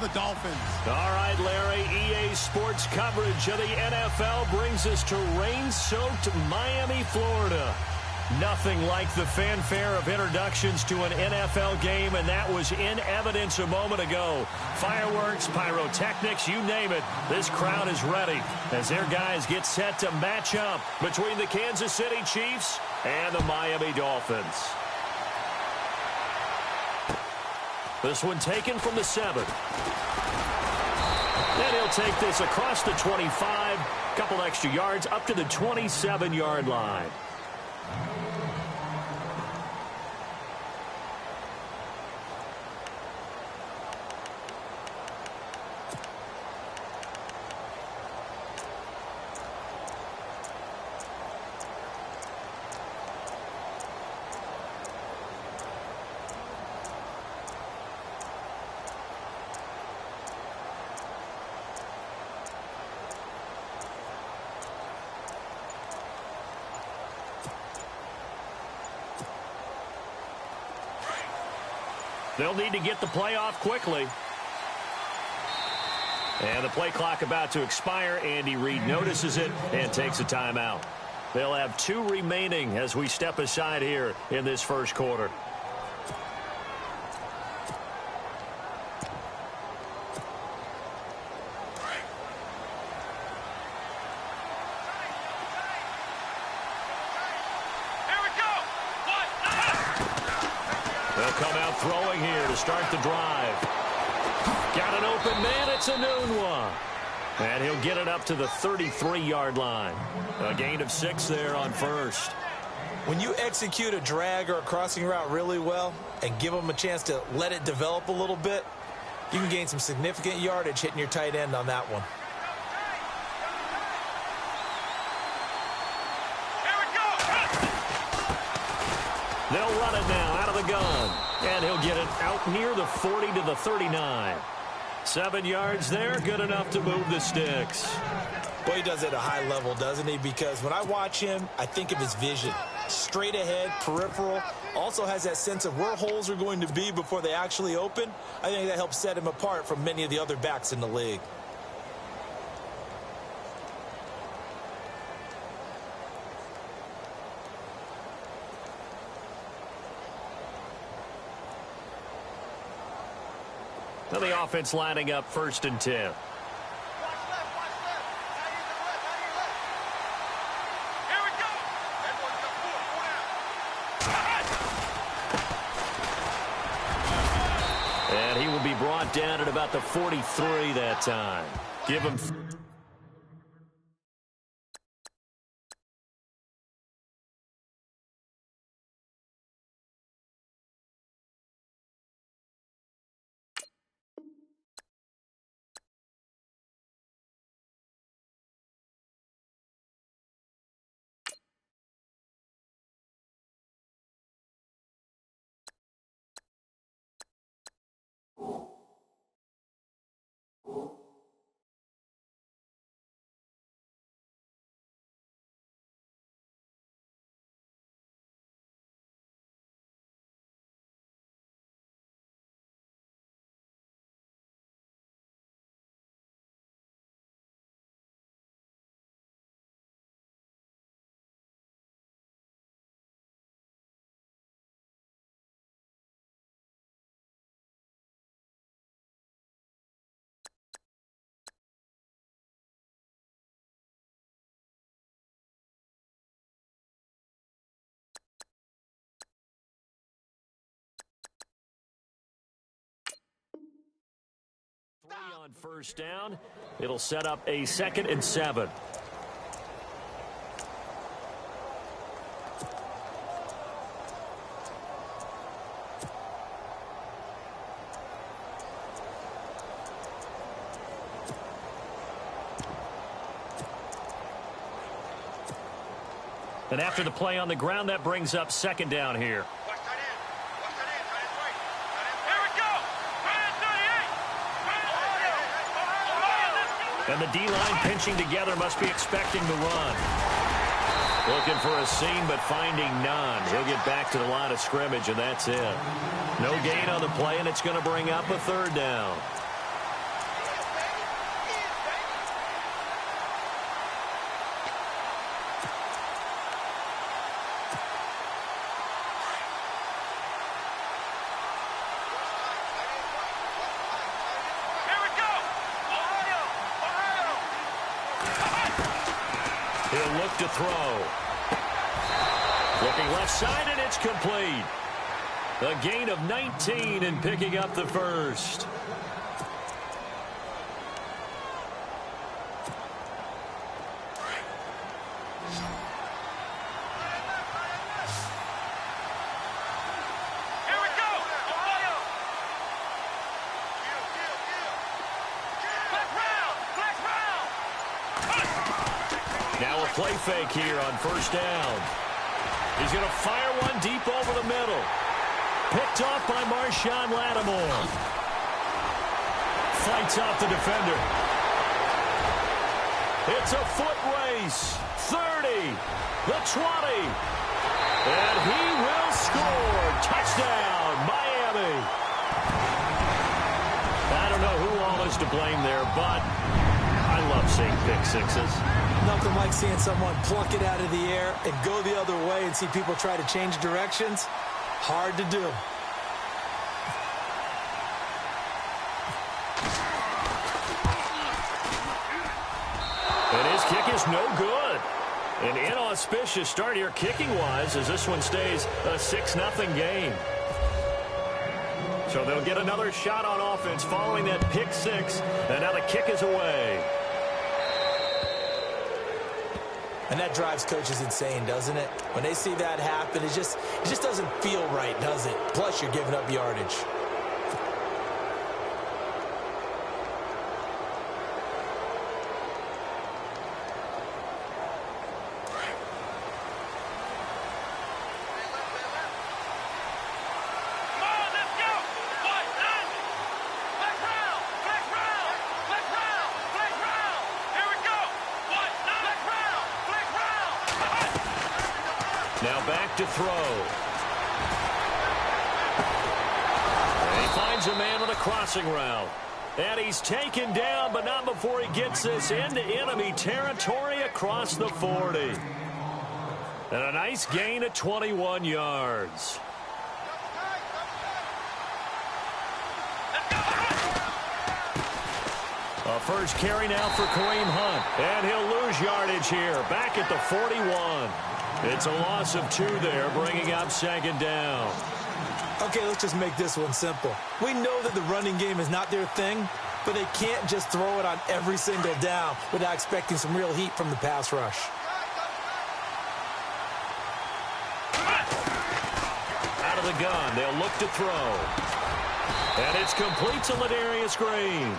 the Dolphins. All right, Larry, EA Sports coverage of the NFL brings us to rain-soaked Miami, Florida. Nothing like the fanfare of introductions to an NFL game, and that was in evidence a moment ago. Fireworks, pyrotechnics, you name it. This crowd is ready as their guys get set to match up between the Kansas City Chiefs and the Miami Dolphins. This one taken from the 7. And he'll take this across the 25, couple extra yards up to the 27-yard line. They'll need to get the play off quickly. And the play clock about to expire. Andy Reid notices it and takes a timeout. They'll have 2 remaining as we step aside here in this first quarter. Throwing here to start the drive. Got an open man. It's a noon one. And he'll get it up to the 33-yard line. A gain of 6 there on first. When you execute a drag or a crossing route really well and give them a chance to let it develop a little bit, you can gain some significant yardage hitting your tight end on that one. They'll run it now out of the gun. And he'll get it out near the 40 to the 39. 7 yards there, good enough to move the sticks. Well, he does it at a high level, doesn't he? Because when I watch him, I think of his vision. Straight ahead, peripheral. Also has that sense of where holes are going to be before they actually open. I think that helps set him apart from many of the other backs in the league. Now the offense lining up 1st and 10. And he will be brought down at about the 43 that time. Give him... On 1st down, it'll set up a 2nd and 7. And after the play on the ground, that brings up 2nd down here. And the D-line pinching together, must be expecting the run. Looking for a seam, but finding none. He'll get back to the line of scrimmage, and that's it. No gain on the play, and it's going to bring up a 3rd down. He'll look to throw. Looking left side, and it's complete. A gain of 19 and picking up the first. Now a play fake here on first down. He's going to fire one deep over the middle. Picked off by Marshawn Lattimore. Fights off the defender. It's a foot race. 30, the 20. And he will score. Touchdown, Miami. I don't know who all is to blame there, but I love seeing pick sixes. Nothing like seeing someone pluck it out of the air and go the other way and see people try to change directions. Hard to do. And his kick is no good. An inauspicious start here kicking-wise as this one stays a 6-0 game. So they'll get another shot on offense following that pick six. And now the kick is away. And that drives coaches insane, doesn't it? When they see that happen, it just doesn't feel right, does it? Plus, you're giving up yardage. Now back to throw. And he finds a man on a crossing route. And he's taken down, but not before he gets this into enemy territory across the 40. And a nice gain of 21 yards. A first carry now for Kareem Hunt. And he'll lose yardage here, back at the 41. It's a loss of 2 there, bringing up second down. Okay, let's just make this one simple. We know that the running game is not their thing, but they can't just throw it on every single down without expecting some real heat from the pass rush. Out of the gun, they'll look to throw. And it's complete to Ladarius Green.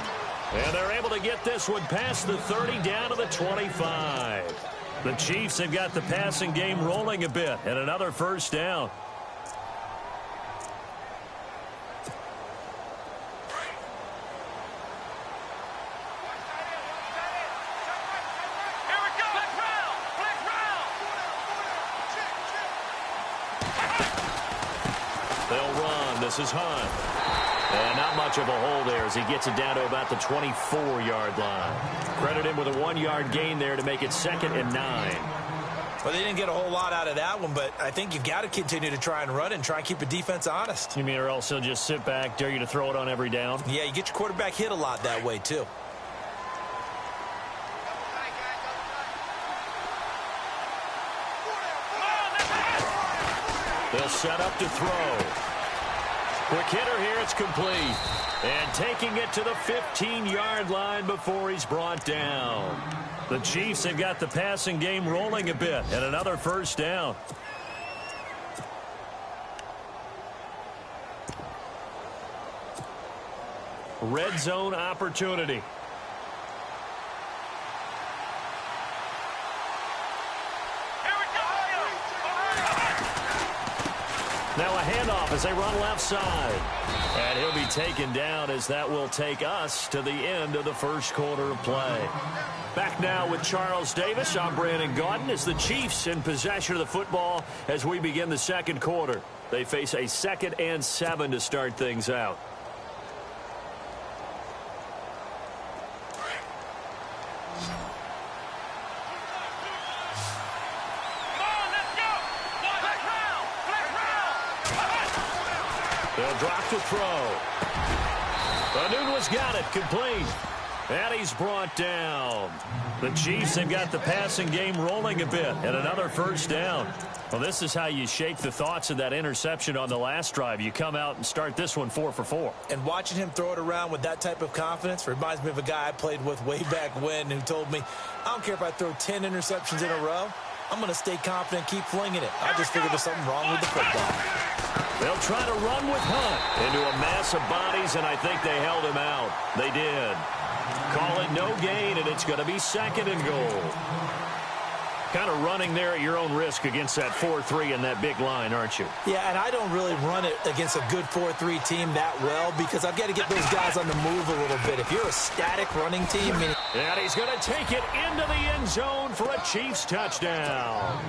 And they're able to get this one past the 30 down to the 25. The Chiefs have got the passing game rolling a bit, and another first down. They'll run. This is Hunt. And not much of a hole there as he gets it down to about the 24-yard line. Credit him with a 1-yard gain there to make it 2nd and 9. Well, they didn't get a whole lot out of that one, but I think you've got to continue to try and run and try and keep the defense honest. You mean or else he'll just sit back, dare you to throw it on every down? Yeah, you get your quarterback hit a lot that way, too. They'll set up to throw. Quick hitter here, it's complete. And taking it to the 15-yard line before he's brought down. The Chiefs have got the passing game rolling a bit, and another first down. Red zone opportunity. Now a handoff as they run left side. And he'll be taken down as that will take us to the end of the first quarter of play. Back now with Charles Davis. I'm Brandon Gaudin as the Chiefs in possession of the football as we begin the second quarter. They face a 2nd and 7 to start things out. They'll drop to throw. Anunwa's got it, complete. And he's brought down. The Chiefs have got the passing game rolling a bit, and another first down. Well, this is how you shake the thoughts of that interception on the last drive. You come out and start this one 4 for 4. And watching him throw it around with that type of confidence reminds me of a guy I played with way back when who told me, I don't care if I throw 10 interceptions in a row. I'm going to stay confident, keep flinging it. I just figured there's something wrong with the football. They'll try to run with Hunt into a mass of bodies, and I think they held him out. They did. Call it no gain, and it's going to be 2nd and goal. Kind of running there at your own risk against that 4-3 and that big line, aren't you? Yeah, and I don't really run it against a good 4-3 team that well because I've got to get those guys on the move a little bit. If you're a static running team... And he's going to take it into the end zone for a Chiefs touchdown.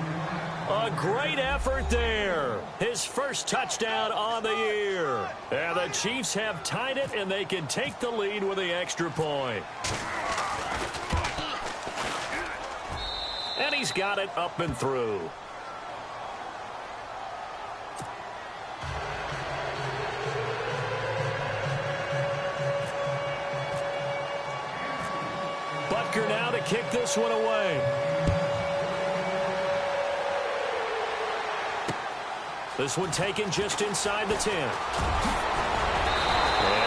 A great effort there. His first touchdown on the year. And the Chiefs have tied it, and they can take the lead with the extra point. And he's got it up and through. Butker now to kick this one away. This one taken just inside the 10. And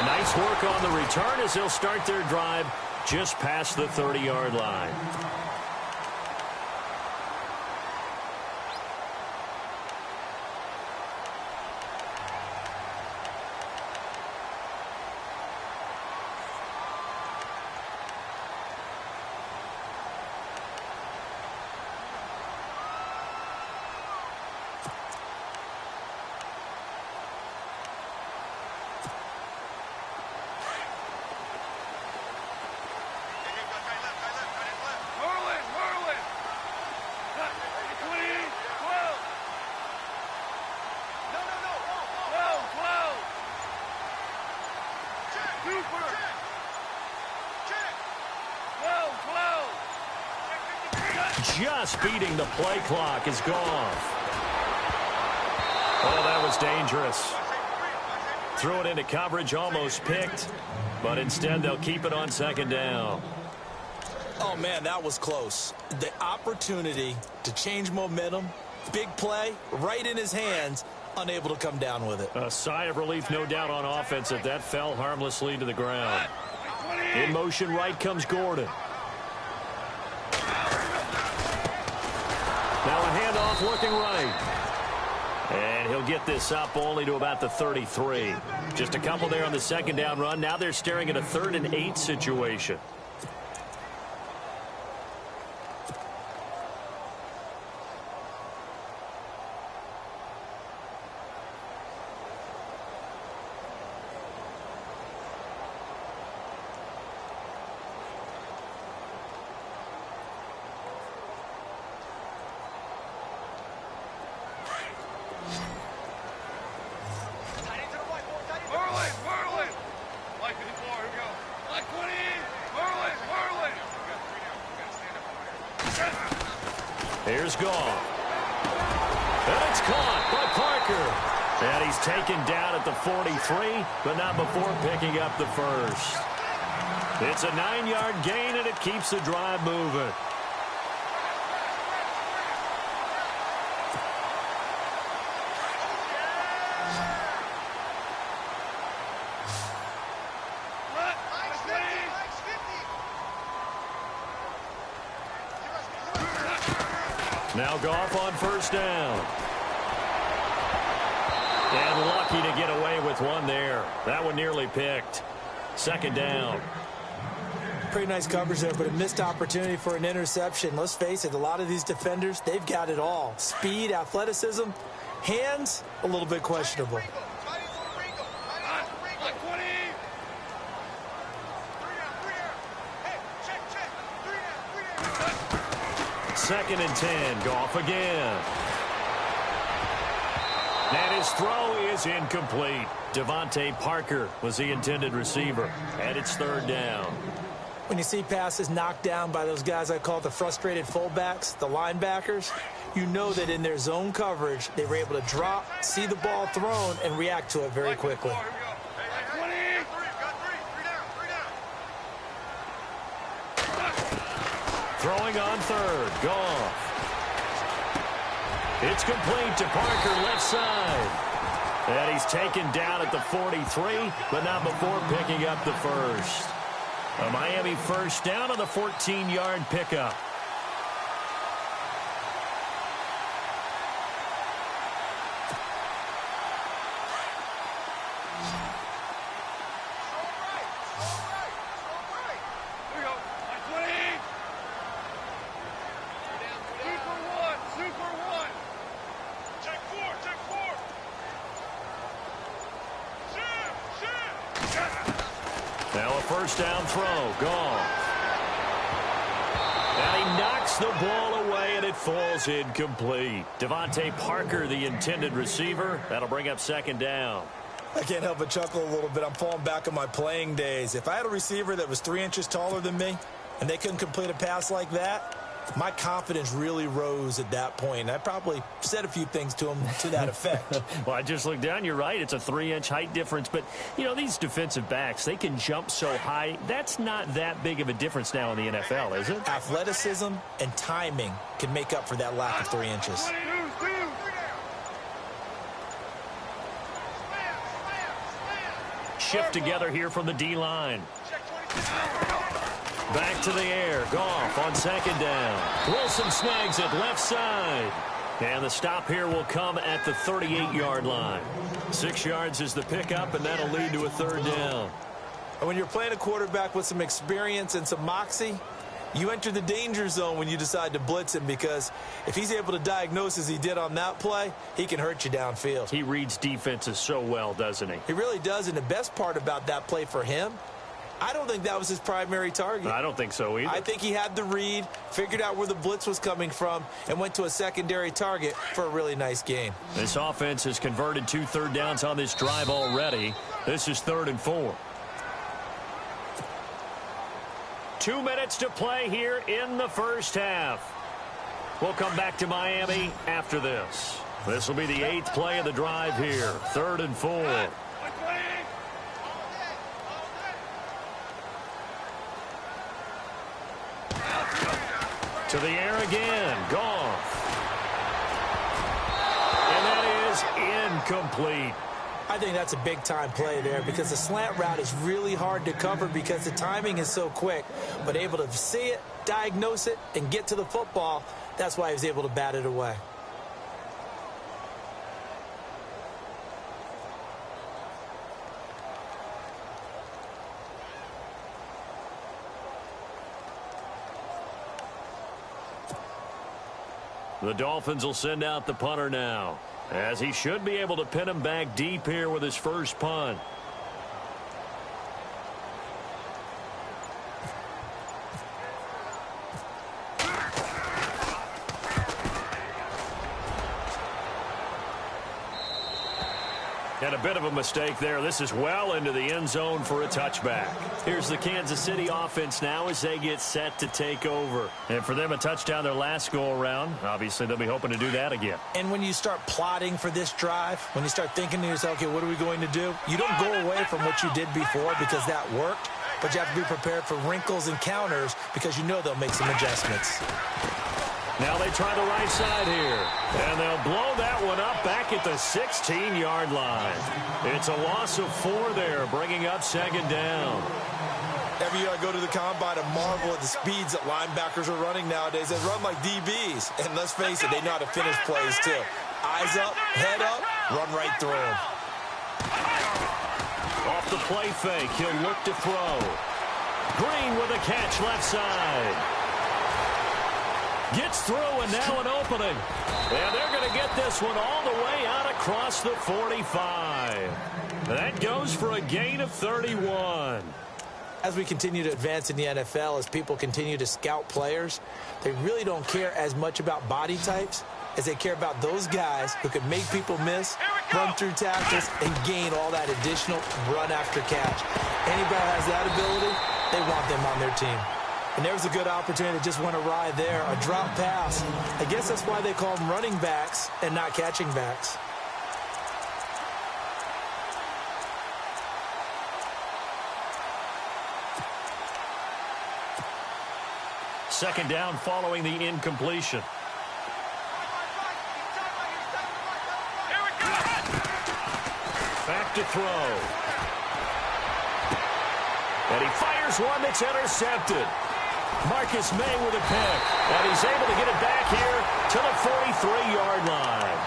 nice work on the return as they'll start their drive just past the 30-yard line. Just beating the play clock is gone. Oh, that was dangerous. Threw it into coverage, almost picked, but instead they'll keep it on 2nd down. Oh, man, that was close. The opportunity to change momentum, big play, right in his hands, unable to come down with it. A sigh of relief, no doubt, on offense if that fell harmlessly to the ground. In motion right comes Gordon. Now a handoff looking right. And he'll get this up only to about the 33. Just a couple there on the 2nd down run. Now they're staring at a 3rd and 8 situation. Here's Goff. And it's caught by Parker. And he's taken down at the 43, but not before picking up the first. It's a 9-yard gain, and it keeps the drive moving. Now Goff on 1st down. And lucky to get away with one there. That one nearly picked. 2nd down. Pretty nice coverage there, but a missed opportunity for an interception. Let's face it, a lot of these defenders, they've got it all. Speed, athleticism, hands, a little bit questionable. Second and 10. Goff again. And his throw is incomplete. Devontae Parker was the intended receiver. And it's 3rd down. When you see passes knocked down by those guys I call the frustrated fullbacks, the linebackers, you know that in their zone coverage, they were able to drop, see the ball thrown, and react to it very quickly. Throwing on third. Goff. It's complete to Parker, left side. And he's taken down at the 43, but not before picking up the first. A Miami first down on the 14-yard pickup. Now a first down throw. Goff. And he knocks the ball away, and it falls incomplete. Devontae Parker, the intended receiver. That'll bring up second down. I can't help but chuckle a little bit. I'm falling back on my playing days. If I had a receiver that was 3 inches taller than me and they couldn't complete a pass like that, my confidence really rose at that point. I probably said a few things to him to that effect. Well, I just looked down. You're right. It's a 3-inch height difference. But, you know, these defensive backs, they can jump so high. That's not that big of a difference now in the NFL, is it? Athleticism and timing can make up for that lack of 3 inches. Shift together here from the D-line. Back to the air. Goff on second down. Wilson snags it left side. And the stop here will come at the 38-yard line. 6 yards is the pickup, and that'll lead to a third down. And when you're playing a quarterback with some experience and some moxie, you enter the danger zone when you decide to blitz him, because if he's able to diagnose as he did on that play, he can hurt you downfield. He reads defenses so well, doesn't he? He really does, and the best part about that play for him, I don't think that was his primary target. I don't think so either. I think he had the read, figured out where the blitz was coming from, and went to a secondary target for a really nice gain. This offense has converted 2 third downs on this drive already. This is 3rd and 4. 2 minutes to play here in the first half. We'll come back to Miami after this. This will be the 8th play of the drive here. 3rd and 4. To the air again. Goff. And that is incomplete. I think that's a big-time play there, because the slant route is really hard to cover because the timing is so quick. But able to see it, diagnose it, and get to the football, that's why he was able to bat it away. The Dolphins will send out the punter now, as he should be able to pin him back deep here with his first punt. And a bit of a mistake there. This is well into the end zone for a touchback. Here's the Kansas City offense now as they get set to take over. And for them, a touchdown their last go-around. Obviously, they'll be hoping to do that again. And when you start plotting for this drive, when you start thinking to yourself, okay, what are we going to do? You don't go away from what you did before because that worked, but you have to be prepared for wrinkles and counters because you know they'll make some adjustments. Now they try the right side here. And they'll blow that one up back at the 16-yard line. It's a loss of 4 there, bringing up second down. Every year I go to the combine and marvel at the speeds that linebackers are running nowadays. They run like DBs. And let's face it, they know how to finish plays too. Eyes up, head up, run right through them. Off the play fake, he'll look to throw. Green with a catch left side. Gets through, and now an opening. And they're going to get this one all the way out across the 45. That goes for a gain of 31. As we continue to advance in the NFL, as people continue to scout players, they really don't care as much about body types as they care about those guys who can make people miss, run through tackles, and gain all that additional run after catch. Anybody has that ability, they want them on their team. And there was a good opportunity that just went awry there, a drop pass. I guess that's why they call them running backs and not catching backs. second down following the incompletion. Back to throw. And he fires one that's intercepted. Marcus May with a pick. And he's able to get it back here to the 43-yard line.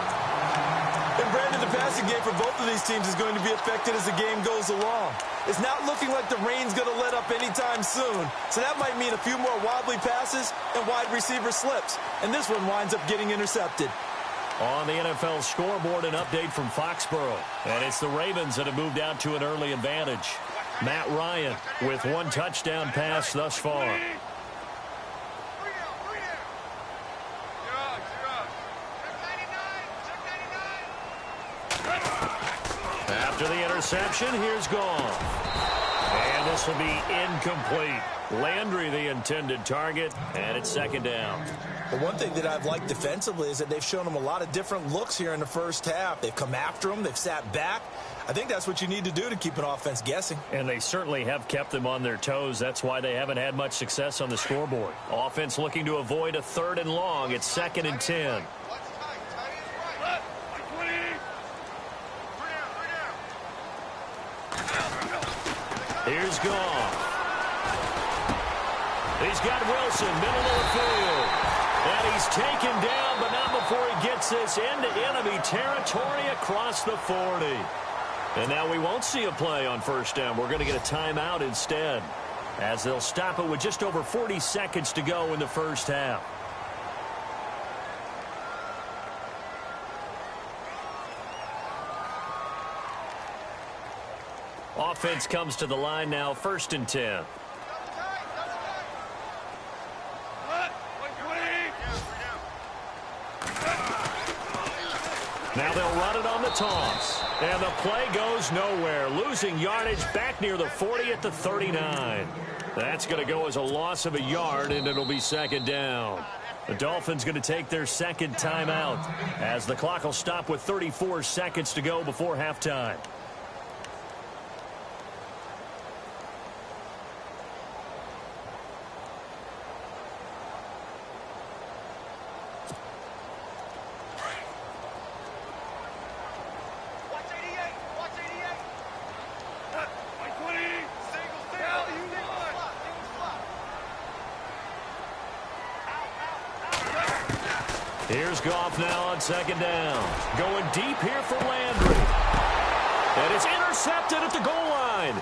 And Brandon, the passing game for both of these teams is going to be affected as the game goes along. It's not looking like the rain's going to let up anytime soon. So that might mean a few more wobbly passes and wide receiver slips. And this one winds up getting intercepted. On the NFL scoreboard, an update from Foxborough. And it's the Ravens that have moved out to an early advantage. Matt Ryan with one touchdown pass thus far. After the interception, here's Goff. And this will be incomplete. Landry the intended target, and it's second down. But one thing that I've liked defensively is that they've shown them a lot of different looks here in the first half. They've come after them. They've sat back. I think that's what you need to do to keep an offense guessing. And they certainly have kept them on their toes. That's why they haven't had much success on the scoreboard. Offense looking to avoid a 3rd and long. It's 2nd and 10. Here's Goff. He's got Wilson, middle of the field. And he's taken down, but not before he gets this into enemy territory across the 40. And now we won't see a play on first down. We're going to get a timeout instead, as they'll stop it with just over 40 seconds to go in the first half. Offense comes to the line now, 1st and 10. Now they'll run it on the toss. And the play goes nowhere. Losing yardage back near the 40 at the 39. That's going to go as a loss of a yard, and it'll be second down. The Dolphins going to take their second timeout, as the clock will stop with 34 seconds to go before halftime. Here's Goff now on second down. Going deep here for Landry. And it's intercepted at the goal line.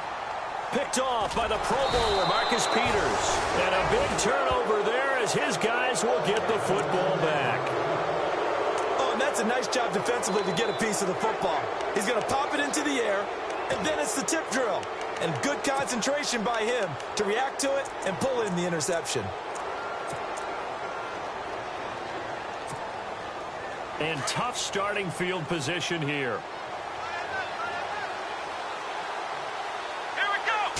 Picked off by the Pro Bowler, Marcus Peters. And a big turnover there as his guys will get the football back. Oh, and that's a nice job defensively to get a piece of the football. He's going to pop it into the air, and then it's the tip drill. And good concentration by him to react to it and pull in the interception. And tough starting field position here. Here we go.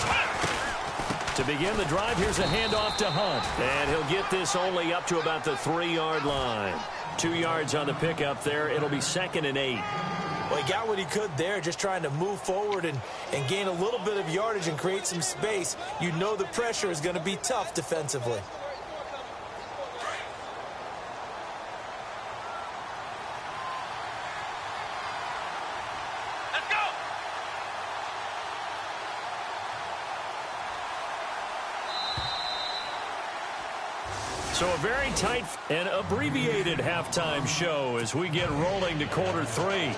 To begin the drive, here's a handoff to Hunt. And he'll get this only up to about the 3-yard line. 2 yards on the pickup there. It'll be 2nd and 8. Well, he got what he could there, just trying to move forward and gain a little bit of yardage and create some space. You know the pressure is going to be tough defensively. So a very tight and abbreviated halftime show as we get rolling to quarter 3.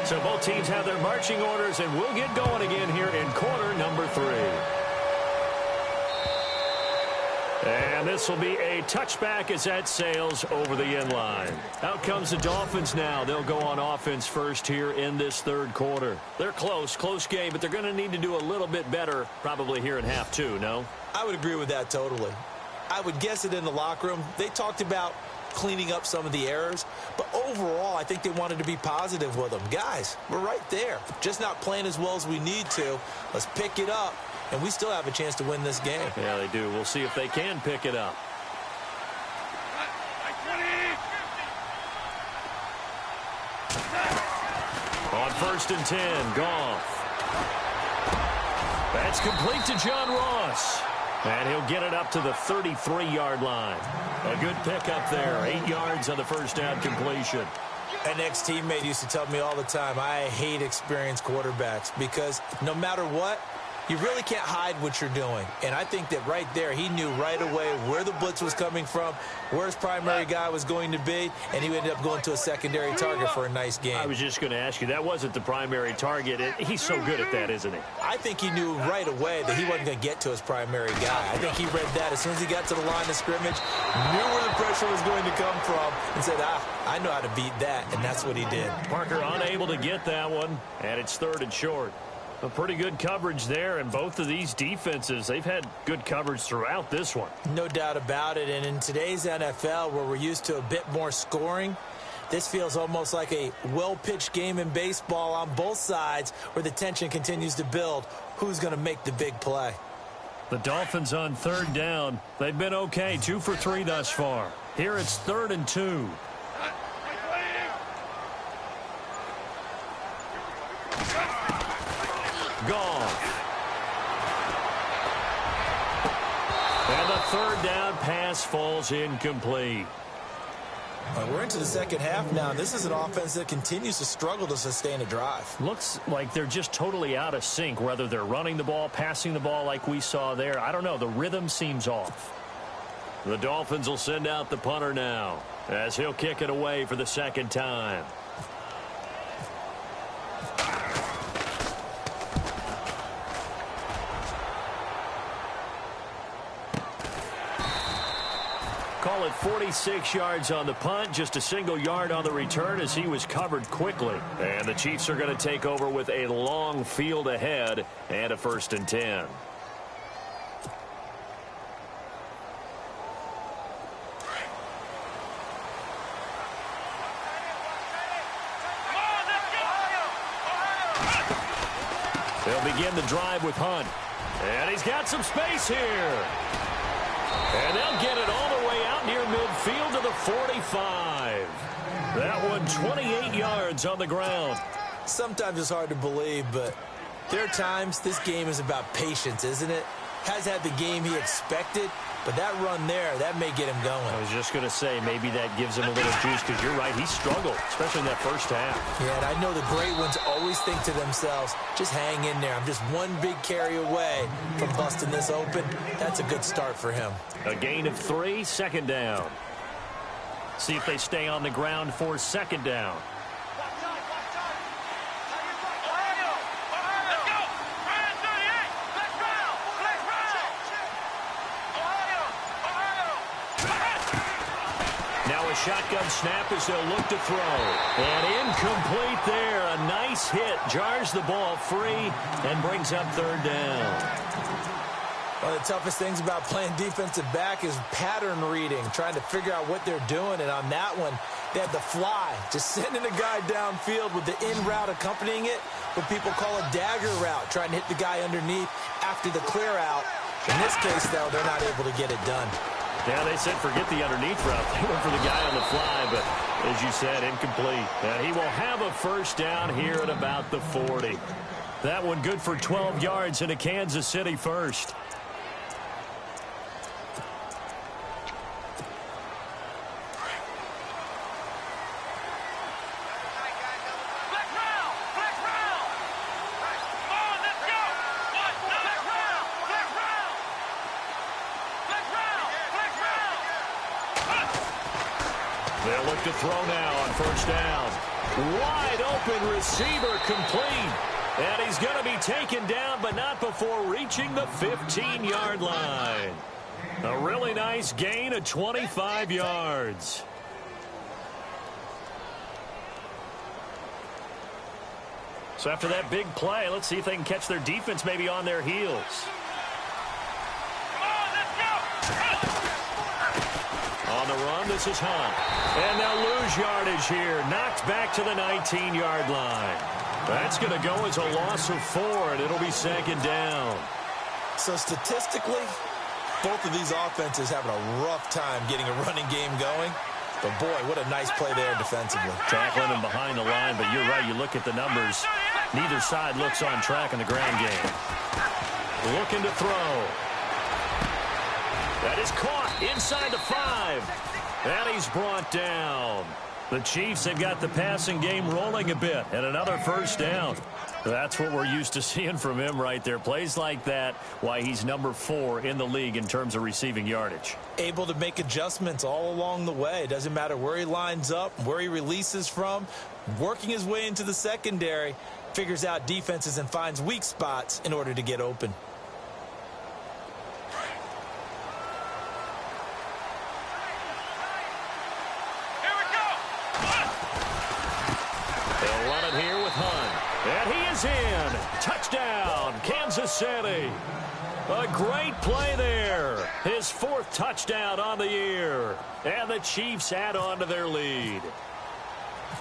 So both teams have their marching orders, and we'll get going again here in quarter number 3. And this will be a touchback as that sails over the end line. Out comes the Dolphins now. They'll go on offense first here in this 3rd quarter. They're close game, but they're going to need to do a little bit better probably here in half 2, no? I would agree with that totally. I would guess it in the locker room. They talked about cleaning up some of the errors, but overall, I think they wanted to be positive with them. Guys, we're right there. Just not playing as well as we need to. Let's pick it up, and we still have a chance to win this game. Yeah, they do. We'll see if they can pick it up. On 1st and 10, Goff. That's complete to John Ross. And he'll get it up to the 33-yard line. A good pickup there. 8 yards on the first down completion. An ex-teammate used to tell me all the time, I hate experienced quarterbacks because no matter what, you really can't hide what you're doing. And I think that right there, he knew right away where the blitz was coming from, where his primary guy was going to be, and he ended up going to a secondary target for a nice game. I was just going to ask you, that wasn't the primary target. He's so good at that, isn't he? I think he knew right away that he wasn't going to get to his primary guy. I think he read that as soon as he got to the line of scrimmage, knew where the pressure was going to come from, and said, I know how to beat that, and that's what he did. Parker unable to get that one, and it's 3rd and short. A pretty good coverage there, and both of these defenses, they've had good coverage throughout this one. No doubt about it, and in today's NFL, where we're used to a bit more scoring, this feels almost like a well-pitched game in baseball on both sides where the tension continues to build. Who's going to make the big play? The Dolphins on 3rd down. They've been okay, 2 for 3 thus far. Here it's 3rd and 2. Goff. And the 3rd down pass falls incomplete. We're into the second half now. This is an offense that continues to struggle to sustain a drive. Looks like they're just totally out of sync, whether they're running the ball, passing the ball like we saw there. I don't know. The rhythm seems off. The Dolphins will send out the punter now as he'll kick it away for the 2nd time. Call it 46 yards on the punt, just a single yard on the return as he was covered quickly. And the Chiefs are going to take over with a long field ahead and a 1st and 10. They'll begin the drive with Hunt. And he's got some space here. And they'll get it all the way out near midfield to the 45. That one 28 yards on the ground. Sometimes it's hard to believe, but there are times this game is about patience, isn't it? Has had the game he expected, but that run there, that may get him going. I was just going to say, maybe that gives him a little juice, because you're right, he struggled, especially in that first half. Yeah, and I know the great ones always think to themselves, just hang in there. I'm just one big carry away from busting this open. That's a good start for him. A gain of 3, 2nd down. See if they stay on the ground for 2nd down. Shotgun snap as they'll look to throw. And incomplete there. A nice hit. Jars the ball free and brings up 3rd down. One of the toughest things about playing defensive back is pattern reading, trying to figure out what they're doing. And on that one, they had the fly, just sending a guy downfield with the in route accompanying it, what people call a dagger route, trying to hit the guy underneath after the clear out. In this case, though, they're not able to get it done. Yeah, they said forget the underneath route. They went for the guy on the fly, but as you said, incomplete. And he will have a 1st down here at about the 40. That one good for 12 yards in a Kansas City 1st. They'll look to throw now on 1st down. Wide open receiver complete. And he's going to be taken down, but not before reaching the 15-yard line. A really nice gain of 25 yards. So after that big play, let's see if they can catch their defense maybe on their heels. On the run, this is Hunt. And they'll lose yardage here. Knocked back to the 19-yard line. That's going to go as a loss of 4, and it'll be 2nd down. So statistically, both of these offenses having a rough time getting a running game going. But, boy, what a nice play there defensively. Tackling him behind the line, but you're right. You look at the numbers. Neither side looks on track in the ground game. Looking to throw. That is caught inside the 5. And he's brought down. The Chiefs have got the passing game rolling a bit, and another first down. That's what we're used to seeing from him right there. Plays like that, why he's number 4 in the league in terms of receiving yardage. Able to make adjustments all along the way. Doesn't matter where he lines up, where he releases from. Working his way into the secondary, figures out defenses and finds weak spots in order to get open. They'll run it here with Hunt. And he is in. Touchdown, Kansas City. A great play there. His 4th touchdown on the year. And the Chiefs add on to their lead.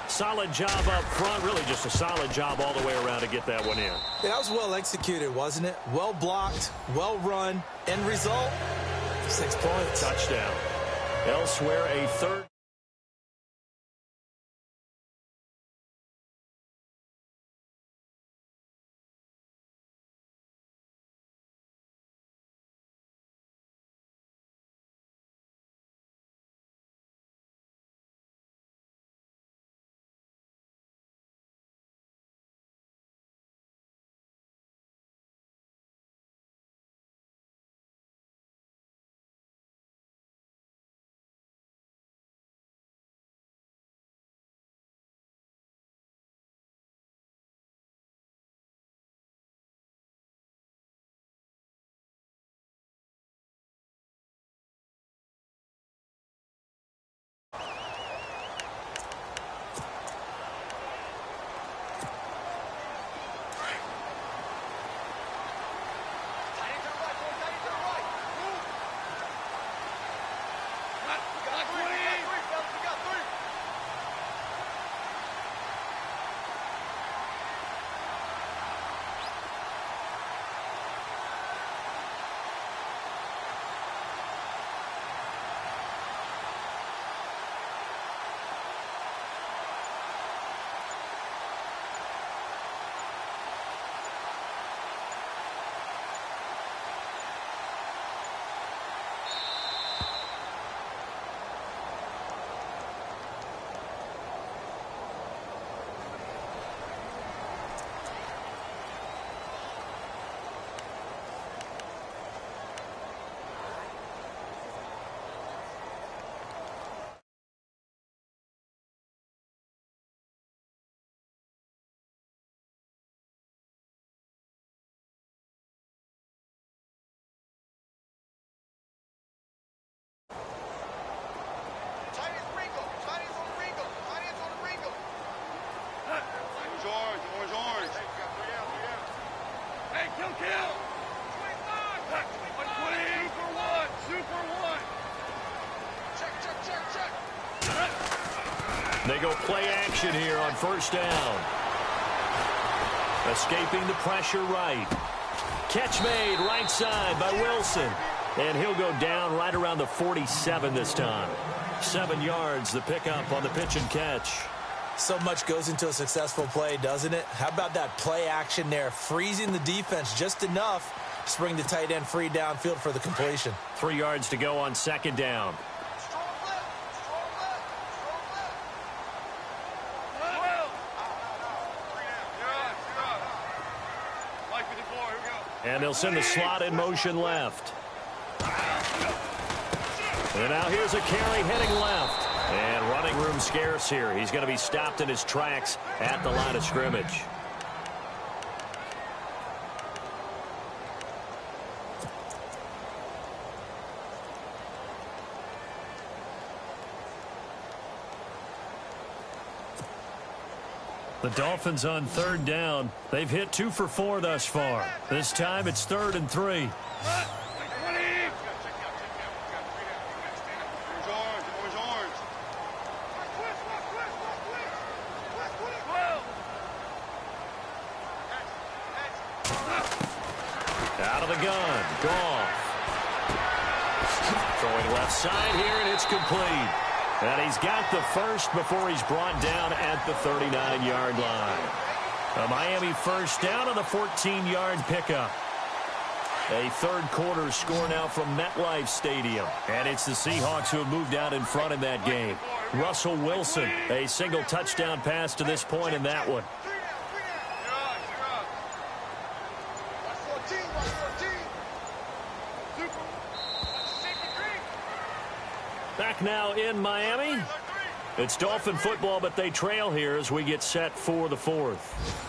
Solid job up front. Really just a solid job all the way around to get that one in. Yeah, that was well executed, wasn't it? Well blocked, well run. End result, 6 points. Touchdown. Elsewhere, a 3rd. They go play action here on first down. Escaping the pressure right. Catch made right side by Wilson. And he'll go down right around the 47 this time. 7 yards, the pickup on the pitch and catch. So much goes into a successful play, doesn't it? How about that play action there? Freezing the defense just enough to bring the tight end free downfield for the completion. 3 yards to go on second down. And they'll send the slot in motion left. And now here's a carry heading left. And running room scarce here. He's going to be stopped in his tracks at the line of scrimmage. The Dolphins on third down. They've hit 2 for 4 thus far. This time it's 3rd and 3. Out of the gun. Goff. Throwing left side here, and it's complete. And he's got the first before he's brought down at the 39-yard line. A Miami first down on the 14-yard pickup. A third quarter score now from MetLife Stadium. And it's the Seahawks who have moved out in front in that game. Russell Wilson, a single touchdown pass to this point in that one. Back now in Miami. It's Dolphin football, but they trail here as we get set for the fourth.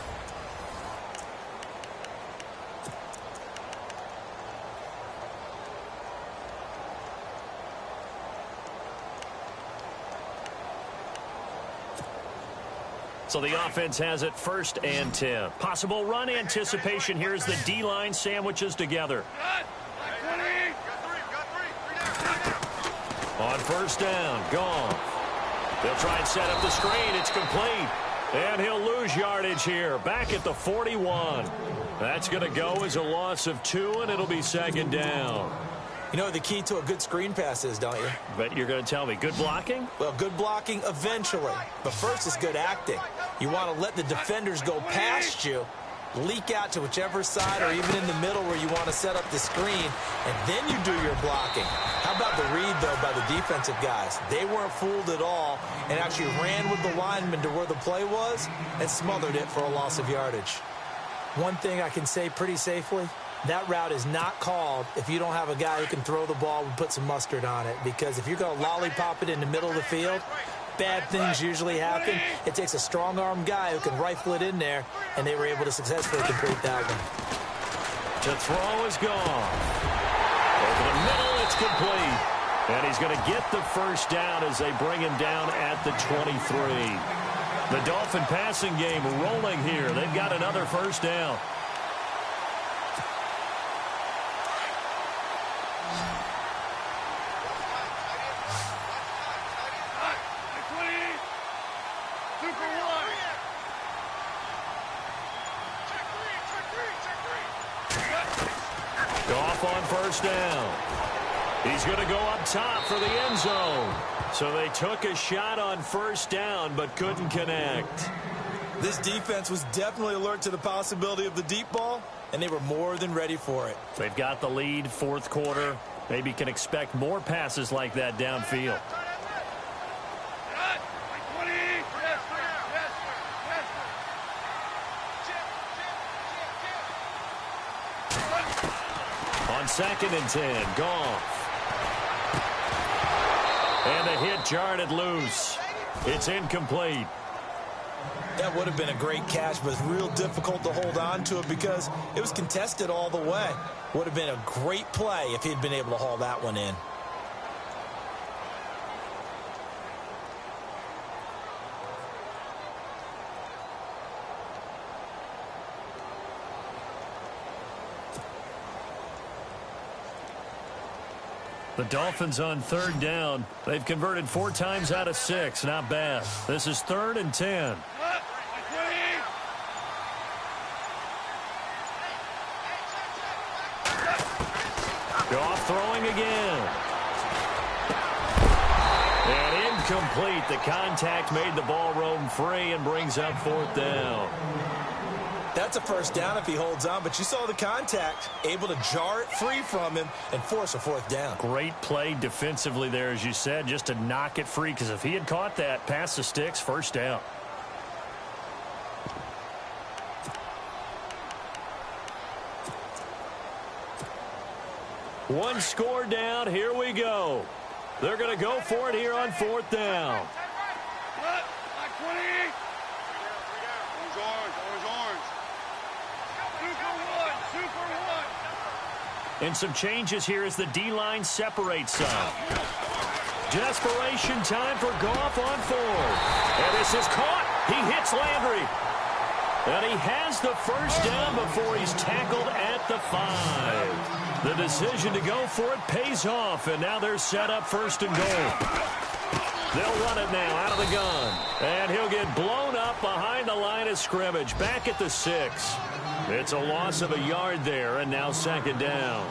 So the offense has it 1st and 10. Possible run anticipation here as the D-line sandwiches together. On 1st down, Goff. They'll try and set up the screen. It's complete. And he'll lose yardage here. Back at the 41. That's going to go as a loss of 2, and it'll be 2nd down. You know what the key to a good screen pass is, don't you? But you're going to tell me, good blocking? Well, good blocking eventually. But first is good acting. You want to let the defenders go past you, leak out to whichever side or even in the middle where you want to set up the screen, and then you do your blocking. How about the read, though, by the defensive guys? They weren't fooled at all and actually ran with the lineman to where the play was and smothered it for a loss of yardage. One thing I can say pretty safely, that route is not called if you don't have a guy who can throw the ball and put some mustard on it. Because if you're going to lollipop it in the middle of the field, bad things usually happen. It takes a strong-arm guy who can rifle it in there, and they were able to successfully complete that one. To throw is gone. Over the middle, it's complete. And he's going to get the 1st down as they bring him down at the 23. The Dolphin passing game rolling here. They've got another 1st down. Goff on 1st down. He's going to go up top for the end zone. So they took a shot on 1st down but couldn't connect. This defense was definitely alert to the possibility of the deep ball, and they were more than ready for it. They've got the lead, 4th quarter. Maybe can expect more passes like that downfield. On 2nd and 10, Goff. And the hit jarred loose. It's incomplete. That would have been a great catch, but it's real difficult to hold on to it because it was contested all the way. Would have been a great play if he'd been able to haul that one in. The Dolphins on 3rd down. They've converted 4 times out of 6. Not bad. This is 3rd and 10. Goff throwing again. And incomplete. The contact made the ball roam free and brings up 4th down. That's a 1st down if he holds on, but you saw the contact, able to jar it free from him and force a 4th down. Great play defensively there, as you said, just to knock it free, because if he had caught that, past the sticks, 1st down. One score down, here we go. They're going to go for it here on 4th down. And some changes here as the D-line separates some. Desperation time for Goff on 4th. And this is caught. He hits Landry. And he has the 1st down before he's tackled at the 5. The decision to go for it pays off. And now they're set up 1st and goal. They'll run it now out of the gun. And he'll get blown up behind the line of scrimmage. Back at the 6. It's a loss of a yard there, and now 2nd down.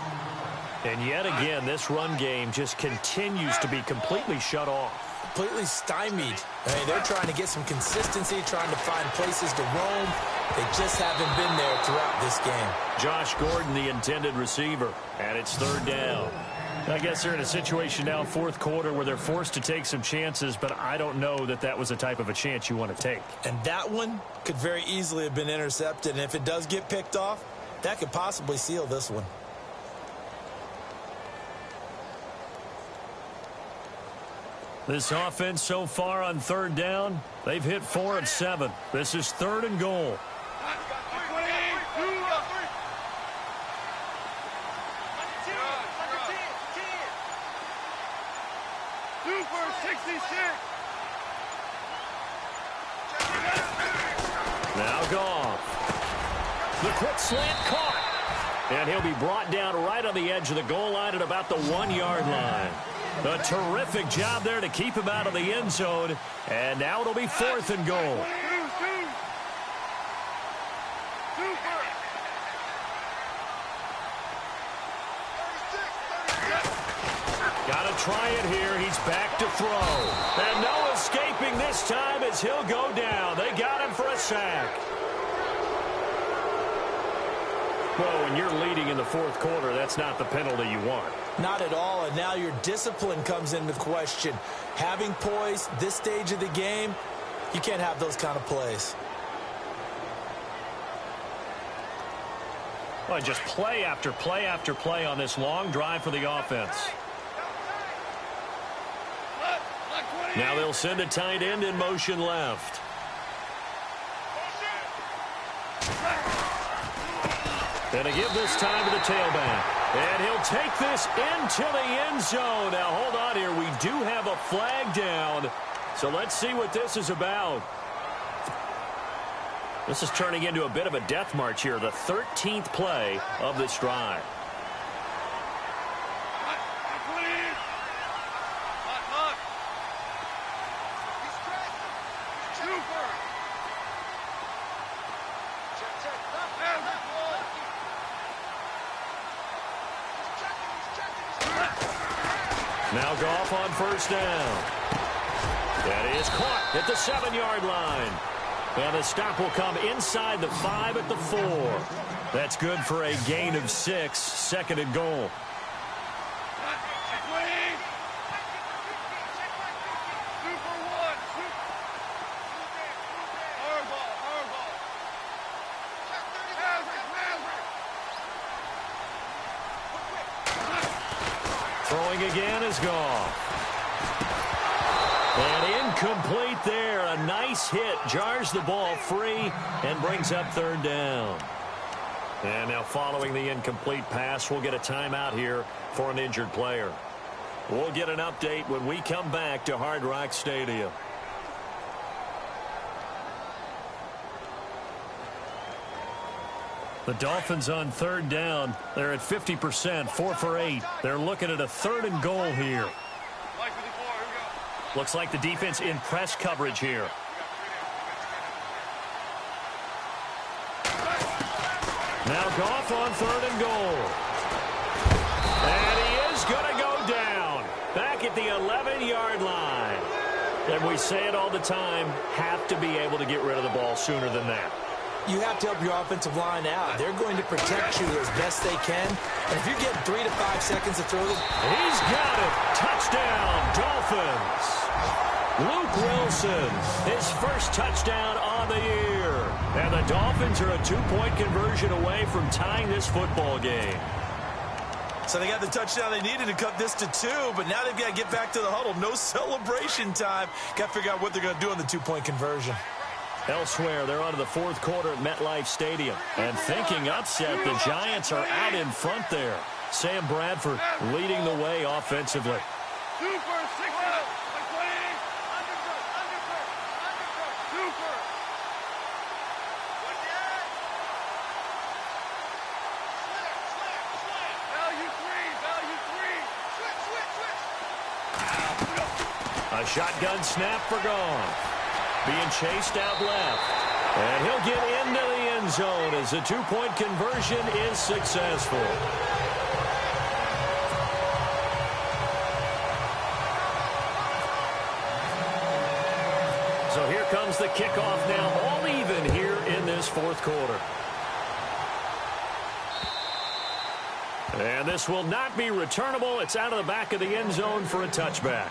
And yet again, this run game just continues to be completely shut off. completely stymied. I mean, they're trying to get some consistency, trying to find places to roam. They just haven't been there throughout this game. Josh Gordon, the intended receiver, and it's third down. I guess they're in a situation now, fourth quarter, where they're forced to take some chances, but I don't know that that was the type of a chance you want to take. And that one could very easily have been intercepted, and if it does get picked off, that could possibly seal this one. This offense so far on third down, they've hit 4 of 7. This is third and goal. Now Goff. The quick slant caught. And he'll be brought down right on the edge of the goal line at about the 1-yard line. A terrific job there to keep him out of the end zone. And now it'll be fourth and goal. Got to try it here. He's back to throw. And no escaping this time as he'll go down. They got him for a sack. Well, when you're leading in the fourth quarter, that's not the penalty you want. Not at all, and now your discipline comes into question. Having poise this stage of the game, you can't have those kind of plays. Well, just play after play after play on this long drive for the offense. Now they'll send a tight end in motion left. And to give this time to the tailback. And he'll take this into the end zone. Now, hold on here. We do have a flag down. So let's see what this is about. This is turning into a bit of a death march here. The 13th play of this drive. Now Goff on first down. That is caught at the 7-yard line. And the stop will come inside the 5 at the 4. That's good for a gain of 6, second and goal. Throwing again is Goff. And incomplete there. A nice hit. Jars the ball free and brings up third down. And now following the incomplete pass, we'll get a timeout here for an injured player. We'll get an update when we come back to Hard Rock Stadium. The Dolphins on third down. They're at 50%, 4 for 8. They're looking at a third and goal here. Looks like the defense in press coverage here. Now Goff on third and goal. And he is going to go down. Back at the 11-yard line. And we say it all the time, have to be able to get rid of the ball sooner than that. You have to help your offensive line out. They're going to protect you as best they can. And if you get 3 to 5 seconds to throw this, he's got it. Touchdown, Dolphins. Luke Wilson, his first touchdown on the year. And the Dolphins are a 2-point conversion away from tying this football game. So they got the touchdown they needed to cut this to 2, but now they've got to get back to the huddle. No celebration time. Got to figure out what they're going to do on the 2-point conversion. Elsewhere, they're on to the fourth quarter at MetLife Stadium. And thinking upset, the Giants are out in front there. Sam Bradford leading the way offensively. A shotgun snap for Goff. Being chased out left. And he'll get into the end zone as the 2-point conversion is successful. comes the kickoff now, all even here in this fourth quarter. And this will not be returnable. It's out of the back of the end zone for a touchback.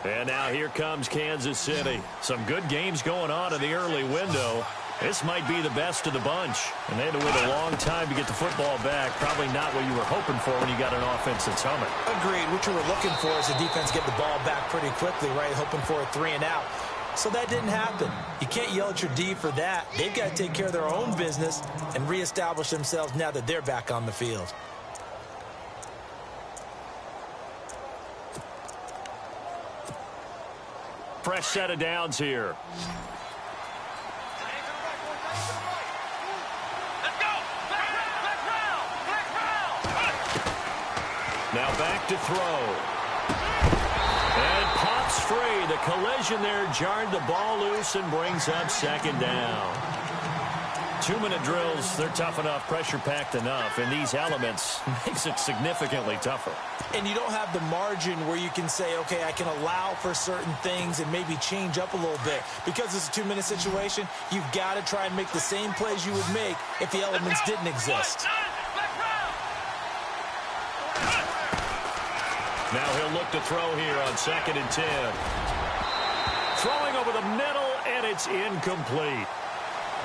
And now here comes Kansas City. Some good games going on in the early window. This might be the best of the bunch. And they had to wait a long time to get the football back. Probably not what you were hoping for when you got an offense that's humming. Agreed. What you were looking for is the defense get the ball back pretty quickly, right? Hoping for a 3 and out. So that didn't happen. You can't yell at your D for that. They've got to take care of their own business and reestablish themselves now that they're back on the field. Fresh set of downs here. Now back to throw. And pops free. The collision there jarred the ball loose and brings up second down. 2-minute drills, they're tough enough, pressure-packed enough, and these elements makes it significantly tougher. And you don't have the margin where you can say, okay, I can allow for certain things and maybe change up a little bit. Because it's a 2-minute situation, you've got to try and make the same plays you would make if the elements didn't exist. Now he'll look to throw here on 2nd and 10. Throwing over the middle, and it's incomplete.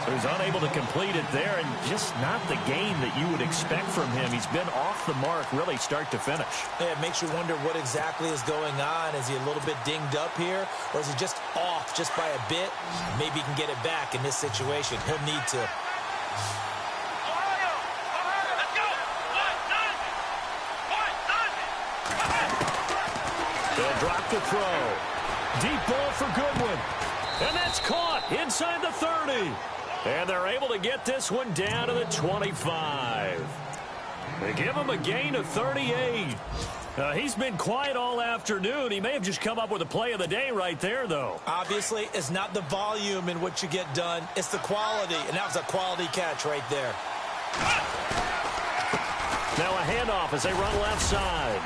So he's unable to complete it there, and just not the game that you would expect from him. He's been off the mark really start to finish. Yeah, it makes you wonder what exactly is going on. Is he a little bit dinged up here, or is he just off just by a bit? Maybe he can get it back in this situation. He'll need to. They'll drop the throw. Deep ball for Goodwin. And that's caught inside the 30. And they're able to get this one down to the 25. They give him a gain of 38. He's been quiet all afternoon. He may have just come up with a play of the day right there, though. Obviously, it's not the volume in what you get done. It's the quality, and that was a quality catch right there. Now a handoff as they run left side.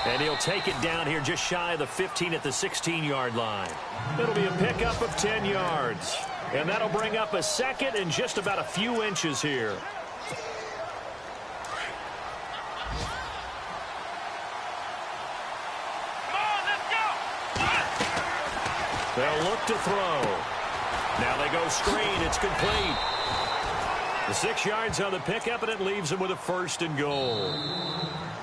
And he'll take it down here just shy of the 15 at the 16-yard line. It'll be a pickup of 10 yards. And that'll bring up a second and just about a few inches here. They'll look to throw. Now they go screen. It's complete. The 6 yards on the pickup, and it leaves them with a 1st and goal.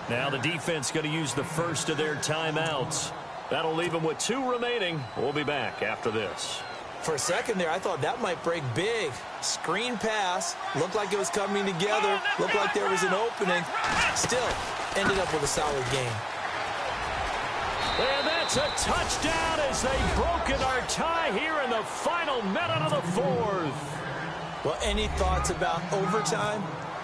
Now the defense going to use the first of their timeouts. That'll leave them with 2 remaining. We'll be back after this. For a second there, I thought that might break big. Screen pass. Looked like it was coming together. Looked like there was an opening. Still, ended up with a solid game. And that's a touchdown as they've broken our tie here in the final minute of the 4th. Well, any thoughts about overtime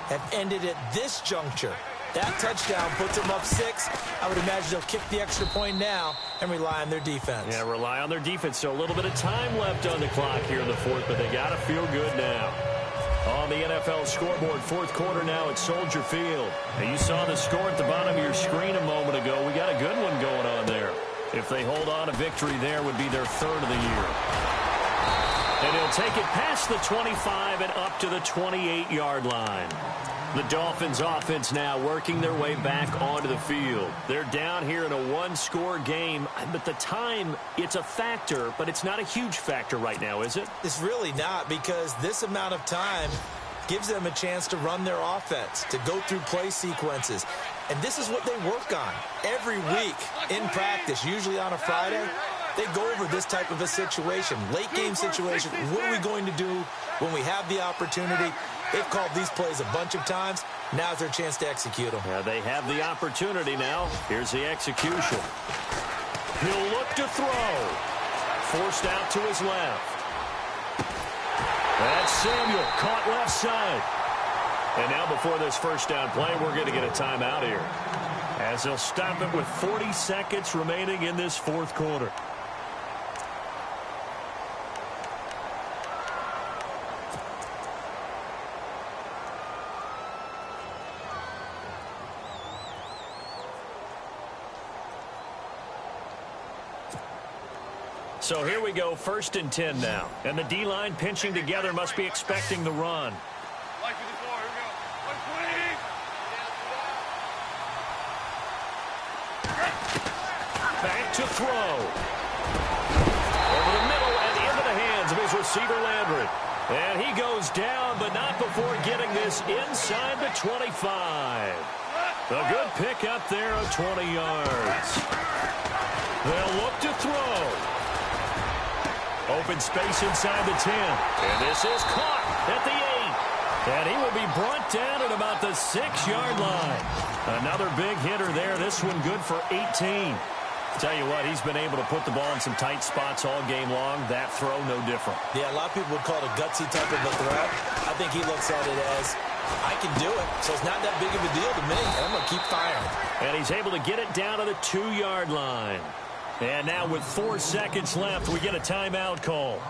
have ended at this juncture. That touchdown puts them up 6. I would imagine they'll kick the extra point now and rely on their defense. Yeah, rely on their defense. So a little bit of time left on the clock here in the 4th, but they got to feel good now. On the NFL scoreboard, 4th quarter now at Soldier Field. And you saw the score at the bottom of your screen a moment ago. We got a good one going on there. If they hold on, a victory there would be their 3rd of the year. And he'll take it past the 25 and up to the 28-yard line. The Dolphins offense now working their way back onto the field. They're down here in a 1-score game. But the time, it's a factor, but it's not a huge factor right now, is it? It's really not, because this amount of time gives them a chance to run their offense, to go through play sequences. And this is what they work on every week in practice, usually on a Friday. They go over this type of a situation, late game situation. What are we going to do when we have the opportunity? They've called these plays a bunch of times. Now's their chance to execute them. Yeah, they have the opportunity now. Here's the execution. He'll look to throw. Forced out to his left. That's Samuel, caught left side. And now before this first down play, we're going to get a timeout here, as they'll stop it with 40 seconds remaining in this 4th quarter. So here we go, 1st and 10 now. And the D-line pinching together must be expecting the run. Like 54, here we go. 120. Back to throw. Over the middle and into the hands of his receiver, Landry. And he goes down, but not before getting this inside the 25. A good pick up there of 20 yards. They'll look to throw. Open space inside the 10. And this is caught at the 8. And he will be brought down at about the 6-yard line. Another big hitter there. This one good for 18. Tell you what, he's been able to put the ball in some tight spots all game long. That throw, no different. Yeah, a lot of people would call it a gutsy type of a threat. I think he looks at it as, I can do it, so it's not that big of a deal to me, and I'm going to keep firing. And he's able to get it down to the 2-yard line. And now with 4 seconds left, we get a timeout call.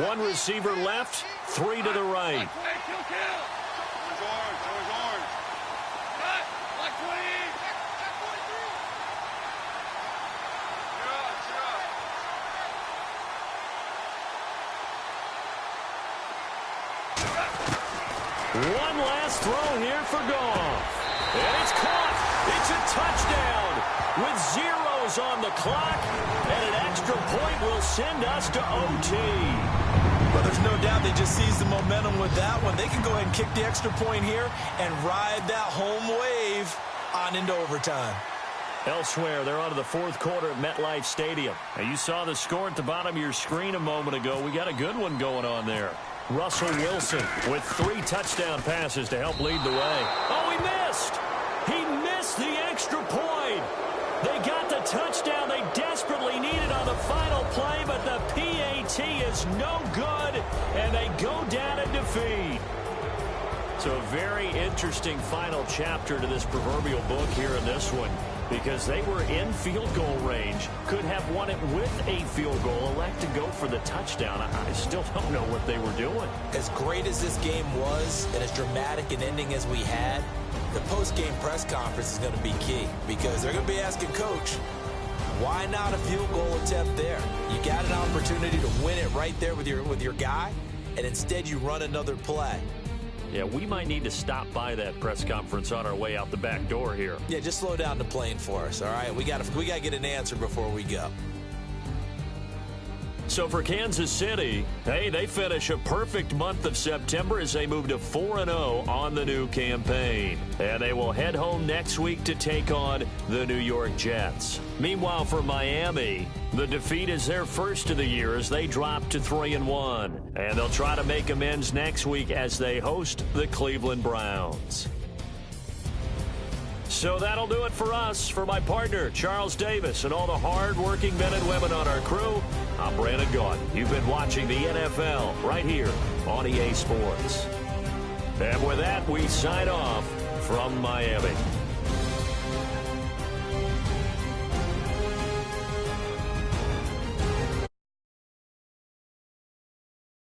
One receiver left, 3 to the right. Hey, kill. Orange. Cut. Like 20. One last throw here for Goff. And it's caught. It's a touchdown with zeros on the clock. And an extra point will send us to OT. But there's no doubt they just seized the momentum with that one. They can go ahead and kick the extra point here and ride that home wave on into overtime. Elsewhere, they're on to the 4th quarter at MetLife Stadium. Now, you saw the score at the bottom of your screen a moment ago. We got a good one going on there. Russell Wilson with 3 touchdown passes to help lead the way. Oh, he missed! He missed the extra point! They got the touchdown they desperately needed on the final play, but the PAT is no good, and they go down in defeat. So a very interesting final chapter to this proverbial book here in this one, because they were in field goal range, could have won it with a field goal, elect to go for the touchdown. I still don't know what they were doing. As great as this game was, and as dramatic an ending as we had, the post-game press conference is going to be key, because they're going to be asking Coach, why not a field goal attempt there? You got an opportunity to win it right there with your guy, and instead you run another play. Yeah, we might need to stop by that press conference on our way out the back door here. Yeah, just slow down the plane for us, all right? We got to get an answer before we go. So for Kansas City, hey, they finish a perfect month of September as they move to 4-0 on the new campaign. And they will head home next week to take on the New York Jets. Meanwhile, for Miami, the defeat is their first of the year as they drop to 3-1. And they'll try to make amends next week as they host the Cleveland Browns. So that'll do it for us. For my partner, Charles Davis, and all the hard-working men and women on our crew, I'm Brandon Gaudin. You've been watching the NFL right here on EA Sports. And with that, we sign off from Miami.